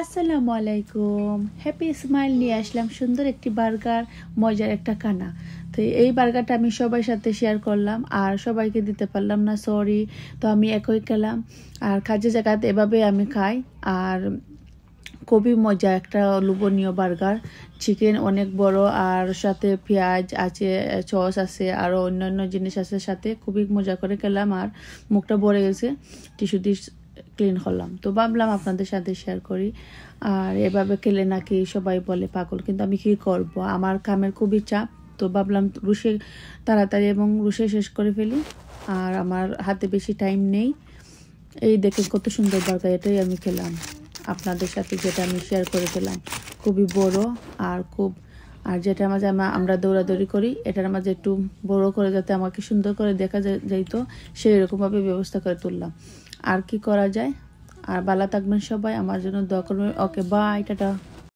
আসসালামু আলাইকুম। Happy smile নিয়ে আসলাম সুন্দর একটি বার্গার, মজার একটা খানা। তো এই বার্গারটা আমি সবার সাথে শেয়ার করলাম আর সবাইকে দিতে পারলাম না, সরি। তো আমি একই খেলাম আর কাজে জায়গাতে এভাবে আমি খাই। আর খুবই মজা একটা লোভনীয় বার্গার। চিকেন অনেক বড় আর সাথে পেঁয়াজ আছে, সস আছে, আরও অন্যান্য জিনিস আছে সাথে। খুবই মজা করে খেলাম আর মুখটা ভরে গেছে, টিস্যু দিয়ে ক্লিন করলাম। তো ভাবলাম আপনাদের সাথে শেয়ার করি। আর এভাবে খেলে নাকি সবাই বলে পাগল, কিন্তু আমি কি করব, আমার কামের খুবই চাপ। তো ভাবলাম রুষে তাড়াতাড়ি এবং রুষে শেষ করে ফেলি, আর আমার হাতে বেশি টাইম নেই। এই দেখেন কত সুন্দর বার্গার, এটাই আমি খেলাম আপনাদের সাথে, যেটা আমি শেয়ার করে খেলাম। খুবই বড় আর যেটার মাঝে আমরা দৌড়াদৌড়ি করি, এটার মাঝে একটু বড় করে যাতে আমাকে সুন্দর করে দেখা যাইতো, সেই রকমভাবে ব্যবস্থা করে তুললাম। আর কি করা যায়। আর ভালো থাকবেন সবাই, আমার জন্য দোয়া করবেন। ওকে, বাই, টাটা।